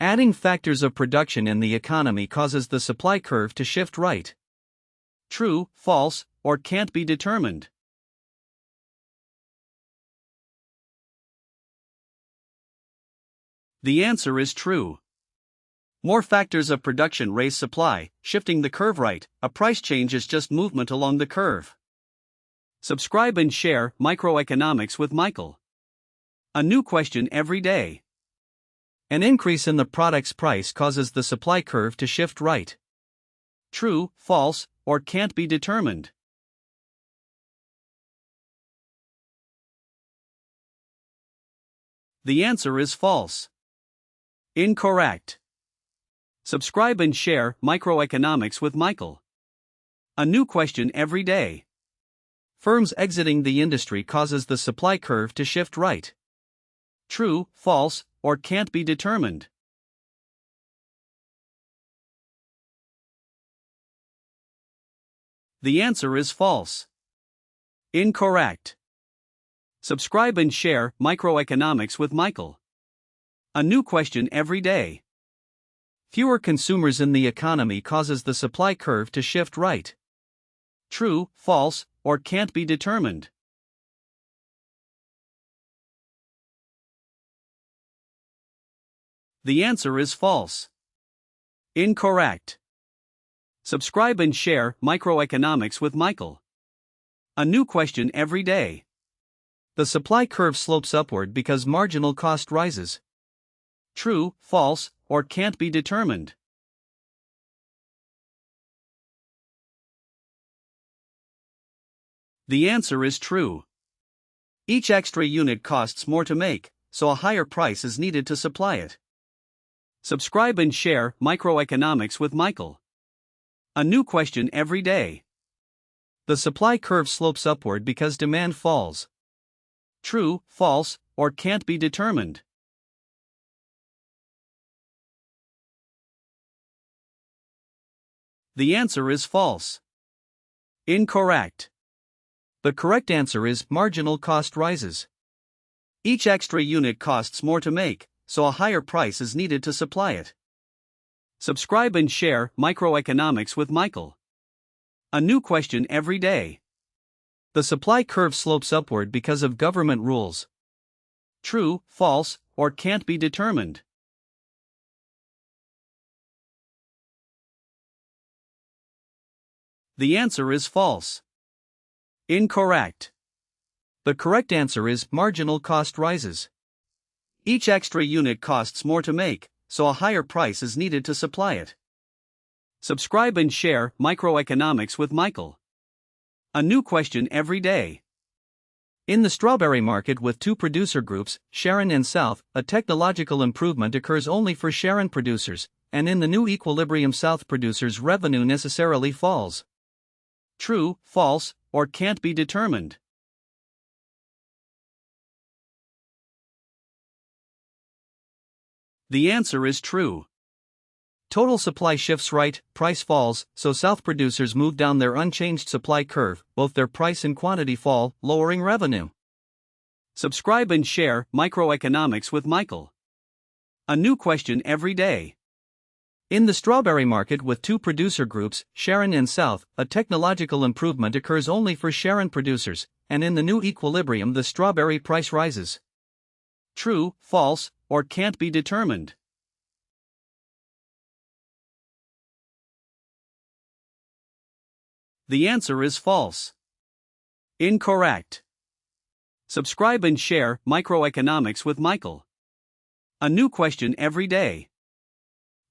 Adding factors of production in the economy causes the supply curve to shift right. True, false, or can't be determined. The answer is true. More factors of production raise supply, shifting the curve right. A price change is just movement along the curve. Subscribe and share Microeconomics with Michael. A new question every day. An increase in the product's price causes the supply curve to shift right. True, false, or can't be determined. The answer is false. Incorrect. Subscribe and share Microeconomics with Michael. A new question every day. Firms exiting the industry causes the supply curve to shift right. True, false, or can't be determined. The answer is false. Incorrect. Subscribe and share Microeconomics with Michael. A new question every day. Fewer consumers in the economy causes the supply curve to shift right. True, false, or can't be determined. The answer is false. Incorrect. Subscribe and share Microeconomics with Michael. A new question every day. The supply curve slopes upward because marginal cost rises. True, false, or can't be determined. The answer is true. Each extra unit costs more to make, so a higher price is needed to supply it. Subscribe and share Microeconomics with Michael. A new question every day. The supply curve slopes upward because demand falls. True, false, or can't be determined. The answer is false. Incorrect. The correct answer is marginal cost rises. Each extra unit costs more to make, so a higher price is needed to supply it. Subscribe and share Microeconomics with Michael. A new question every day. The supply curve slopes upward because of government rules. True, false, or can't be determined. The answer is false. Incorrect. The correct answer is marginal cost rises. Each extra unit costs more to make, so a higher price is needed to supply it. Subscribe and share Microeconomics with Michael. A new question every day. In the strawberry market with two producer groups, Sharon and South, a technological improvement occurs only for Sharon producers, and in the new equilibrium South producers' revenue necessarily falls. True, false, or can't be determined. The answer is true. Total supply shifts right, price falls, so South producers move down their unchanged supply curve, both their price and quantity fall, lowering revenue. Subscribe and share Microeconomics with Michael. A new question every day. In the strawberry market with two producer groups, Sharon and South, a technological improvement occurs only for Sharon producers, and in the new equilibrium the strawberry price rises. True, false, or can't be determined. The answer is false. Incorrect. Subscribe and share Microeconomics with Michael. A new question every day.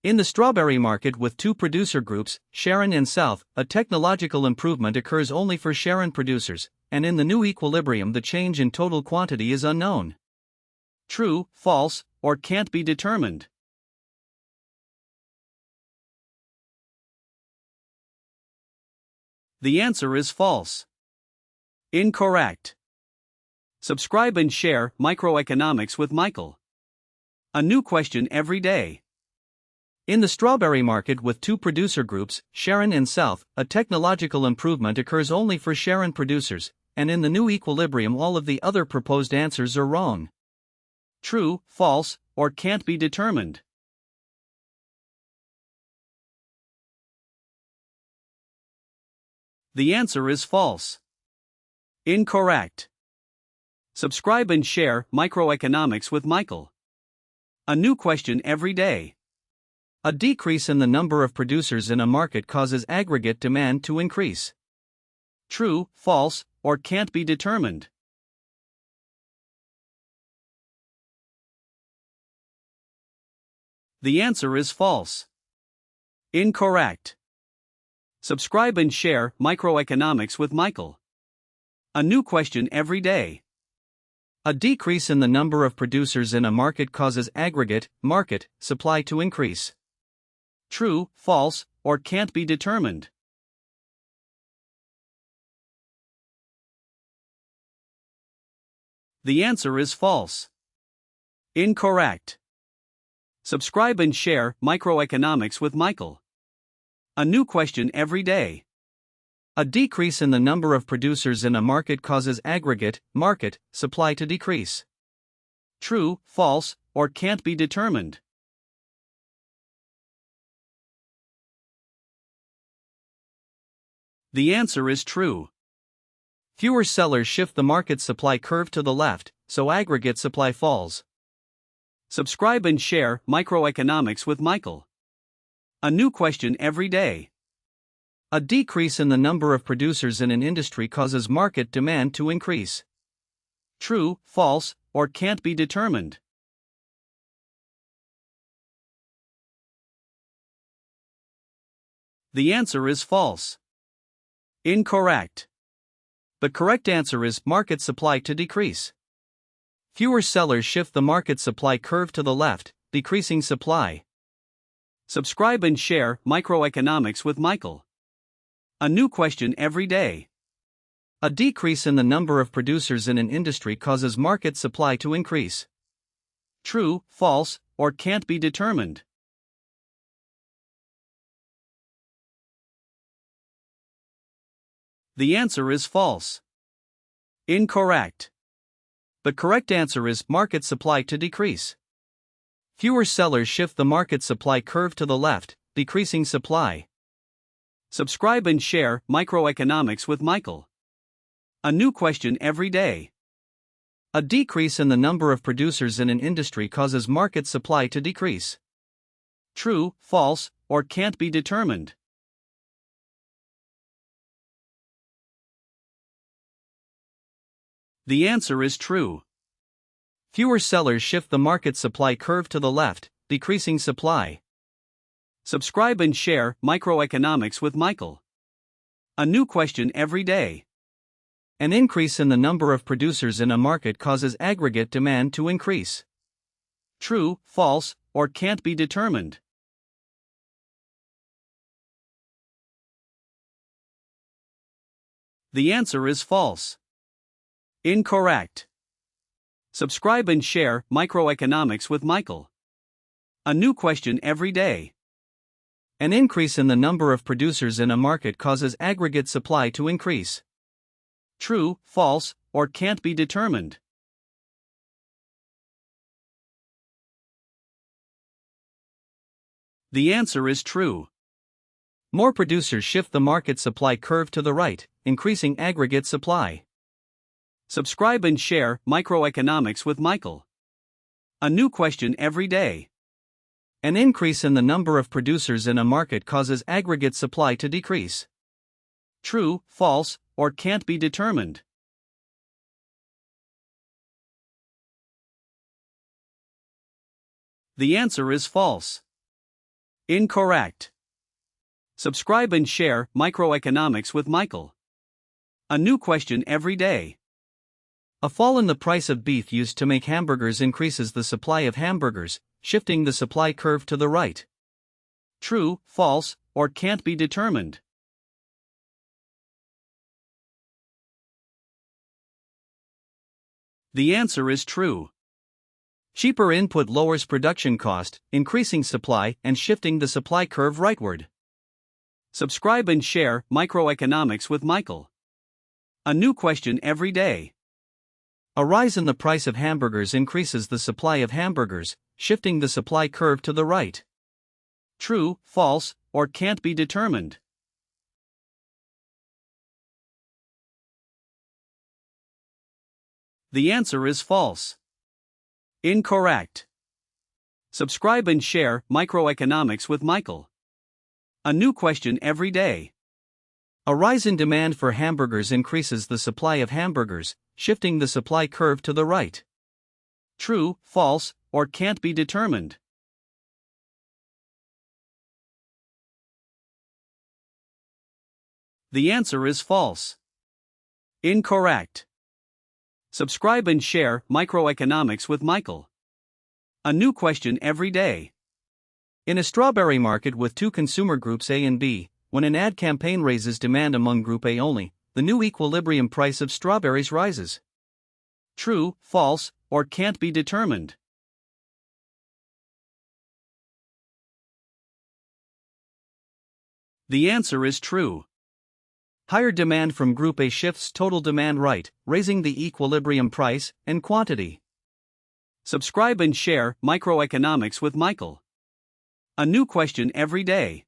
In the strawberry market with two producer groups, Sharon and South, a technological improvement occurs only for Sharon producers, and in the new equilibrium the change in total quantity is unknown. True, false, or can't be determined. The answer is false. Incorrect. Subscribe and share Microeconomics with Michael. A new question every day. In the strawberry market with two producer groups, Sharon and South, a technological improvement occurs only for Sharon producers, and in the new equilibrium all of the other proposed answers are wrong. True, false, or can't be determined. The answer is false. Incorrect. Subscribe and share Microeconomics with Michael. A new question every day. A decrease in the number of producers in a market causes aggregate demand to increase. True, false, or can't be determined. The answer is false. Incorrect. Subscribe and share Microeconomics with Michael. A new question every day. A decrease in the number of producers in a market causes aggregate market supply to increase. True, false, or can't be determined. The answer is false. Incorrect. Subscribe and share Microeconomics with Michael. A new question every day. A decrease in the number of producers in a market causes aggregate market supply to decrease. True, false, or can't be determined. The answer is true. Fewer sellers shift the market supply curve to the left, so aggregate supply falls. Subscribe and share Microeconomics with Michael. A new question every day. A decrease in the number of producers in an industry causes market demand to increase. True, false, or can't be determined. The answer is false. Incorrect. The correct answer is market supply to decrease. Fewer sellers shift the market supply curve to the left, decreasing supply. Subscribe and share Microeconomics with Michael. A new question every day. A decrease in the number of producers in an industry causes market supply to increase. True, false, or can't be determined. The answer is false. Incorrect. The correct answer is market supply to decrease. Fewer sellers shift the market supply curve to the left, decreasing supply. Subscribe and share Microeconomics with Michael. A new question every day. A decrease in the number of producers in an industry causes market supply to decrease. True, false, or can't be determined. The answer is true. Fewer sellers shift the market supply curve to the left, decreasing supply. Subscribe and share Microeconomics with Michael. A new question every day. An increase in the number of producers in a market causes aggregate demand to increase. True, false, or can't be determined. The answer is false. Incorrect. Subscribe and share Microeconomics with Michael. A new question every day. An increase in the number of producers in a market causes aggregate supply to increase. True, false, or can't be determined. The answer is true. More producers shift the market supply curve to the right, increasing aggregate supply. Subscribe and share Microeconomics with Michael. A new question every day. An increase in the number of producers in a market causes aggregate supply to decrease. True, false, or can't be determined. The answer is false. Incorrect. Subscribe and share Microeconomics with Michael. A new question every day. A fall in the price of beef used to make hamburgers increases the supply of hamburgers, shifting the supply curve to the right. True, false, or can't be determined. The answer is true. Cheaper input lowers production cost, increasing supply and shifting the supply curve rightward. Subscribe and share Microeconomics with Michael. A new question every day. A rise in the price of hamburgers increases the supply of hamburgers, shifting the supply curve to the right. True, false, or can't be determined. The answer is false. Incorrect. Subscribe and share Microeconomics with Michael. A new question every day. A rise in demand for hamburgers increases the supply of hamburgers, shifting the supply curve to the right. True, false, or can't be determined. The answer is false. Incorrect. Subscribe and share Microeconomics with Michael. A new question every day. In a strawberry market with two consumer groups A and B, when an ad campaign raises demand among Group A only, the new equilibrium price of strawberries rises. True, false, or can't be determined. The answer is true. Higher demand from Group A shifts total demand right, raising the equilibrium price and quantity. Subscribe and share Microeconomics with Michael. A new question every day.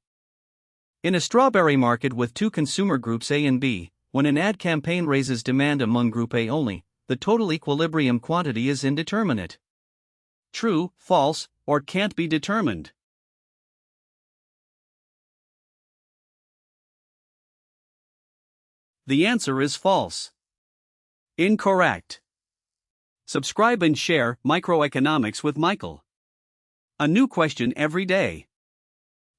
In a strawberry market with two consumer groups A and B, when an ad campaign raises demand among Group A only, the total equilibrium quantity is indeterminate. True, false, or can't be determined. The answer is false. Incorrect. Subscribe and share Microeconomics with Michael. A new question every day.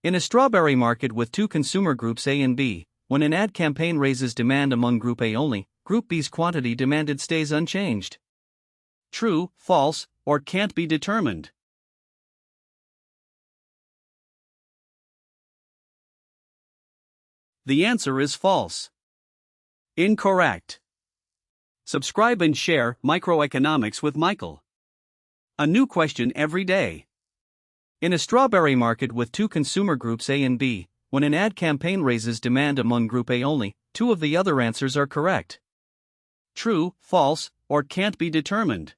In a strawberry market with two consumer groups A and B, when an ad campaign raises demand among Group A only, Group B's quantity demanded stays unchanged. True, false, or can't be determined. The answer is false. Incorrect. Subscribe and share Microeconomics with Michael. A new question every day. In a strawberry market with two consumer groups A and B, when an ad campaign raises demand among Group A only, two of the other answers are correct. True, false, or can't be determined.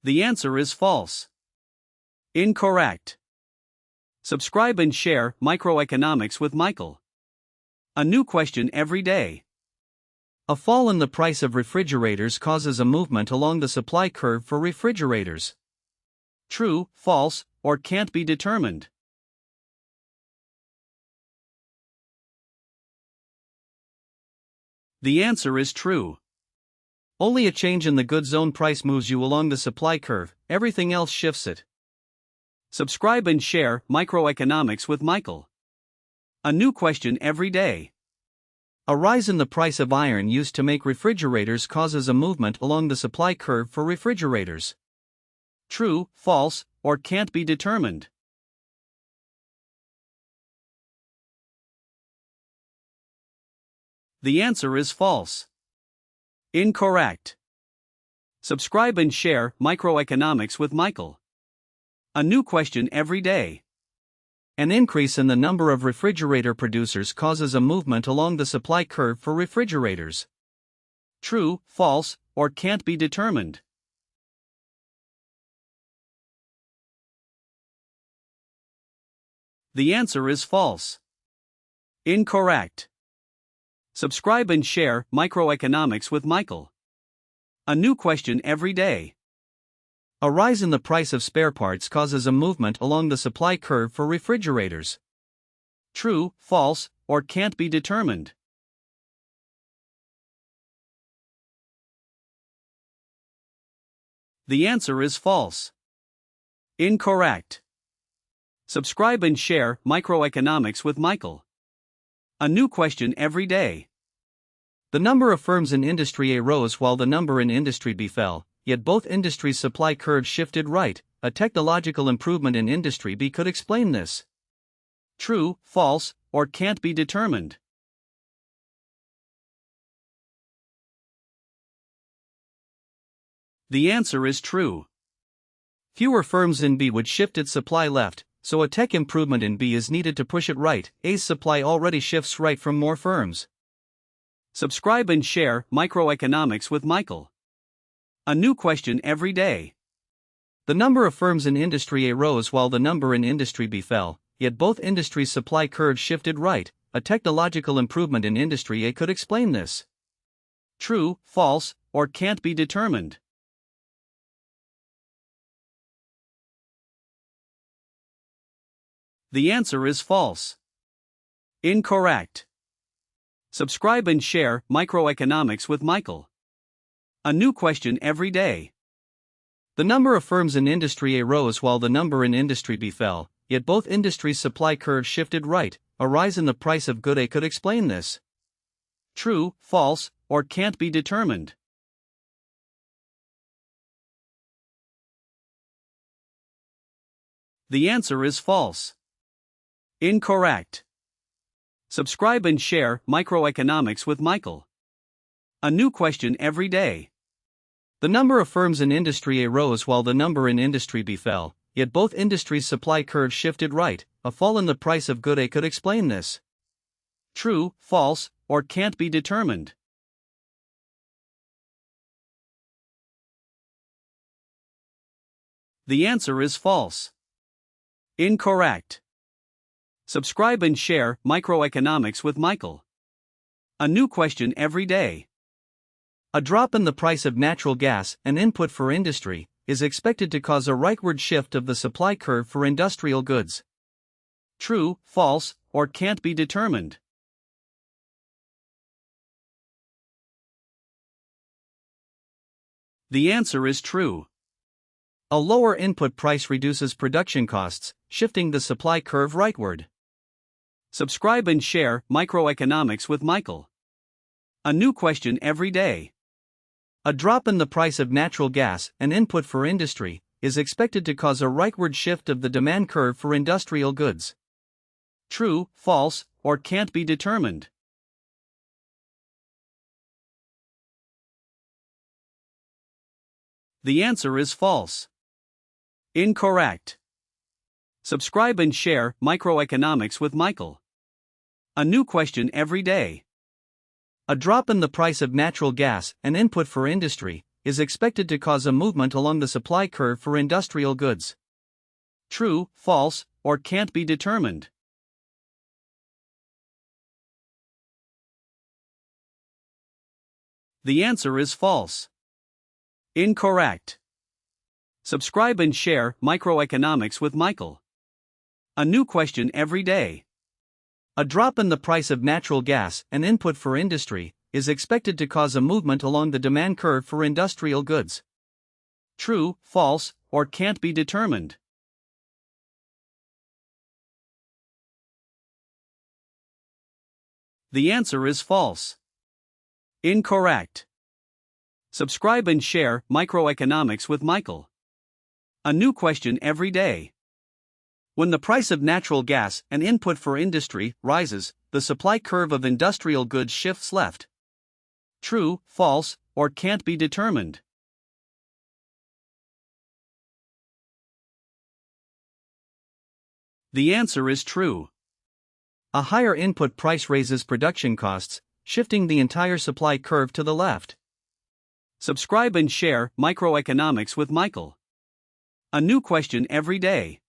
The answer is false. Incorrect. Subscribe and share Microeconomics with Michael. A new question every day. A fall in the price of refrigerators causes a movement along the supply curve for refrigerators. True, false, or can't be determined. The answer is true. Only a change in the goods zone price moves you along the supply curve, everything else shifts it. Subscribe and share Microeconomics with Michael. A new question every day. A rise in the price of iron used to make refrigerators causes a movement along the supply curve for refrigerators. True, false, or can't be determined. The answer is false. Incorrect. Subscribe and share Microeconomics with Michael. A new question every day. An increase in the number of refrigerator producers causes a movement along the supply curve for refrigerators. True, false, or can't be determined. The answer is false. Incorrect. Subscribe and share Microeconomics with Michael. A new question every day. A rise in the price of spare parts causes a movement along the supply curve for refrigerators. True, false, or can't be determined. The answer is false. Incorrect. Subscribe and share Microeconomics with Michael. A new question every day. The number of firms in Industry A rose while the number in Industry B fell, yet both industries' supply curves shifted right. A technological improvement in Industry B could explain this. True, false, or can't be determined. The answer is true. Fewer firms in B would shift its supply left, so a tech improvement in B is needed to push it right. A's supply already shifts right from more firms. Subscribe and share Microeconomics with Michael. A new question every day. The number of firms in Industry A rose while the number in Industry B fell, yet both industries' supply curves shifted right. a technological improvement in industry could explain this. True, false, or can't be determined. The answer is false. Incorrect. Subscribe and share Microeconomics with Michael. A new question every day. The number of firms in industry A rose while the number in industry B fell, yet both industries' supply curves shifted right. A rise in the price of good A could explain this. True, false, or can't be determined. The answer is false. Incorrect. Subscribe and share Microeconomics with Michael. A new question every day. The number of firms in industry A rose while the number in industry B fell, yet both industries' supply curves shifted right. A fall in the price of good A could explain this. True, false, or can't be determined. The answer is false. Incorrect. Subscribe and share Microeconomics with Michael. A new question every day. A drop in the price of natural gas, an input for industry, is expected to cause a rightward shift of the supply curve for industrial goods. True, false, or can't be determined. The answer is true. A lower input price reduces production costs, shifting the supply curve rightward. Subscribe and share Microeconomics with Michael. A new question every day. A drop in the price of natural gas, an input for industry, is expected to cause a rightward shift of the demand curve for industrial goods. True, false, or can't be determined. The answer is false. Incorrect. Subscribe and share Microeconomics with Michael. A new question every day. A drop in the price of natural gas, an input for industry, is expected to cause a movement along the supply curve for industrial goods. True, false, or can't be determined. The answer is false. Incorrect. Subscribe and share Microeconomics with Michael. A new question every day. A drop in the price of natural gas, an input for industry, is expected to cause a movement along the demand curve for industrial goods. True, false, or can't be determined. The answer is false. Incorrect. Subscribe and share Microeconomics with Michael. A new question every day. When the price of natural gas, an input for industry, rises, the supply curve of industrial goods shifts left. True, false, or can't be determined. The answer is true. A higher input price raises production costs, shifting the entire supply curve to the left. Subscribe and share Microeconomics with Michael. A new question every day.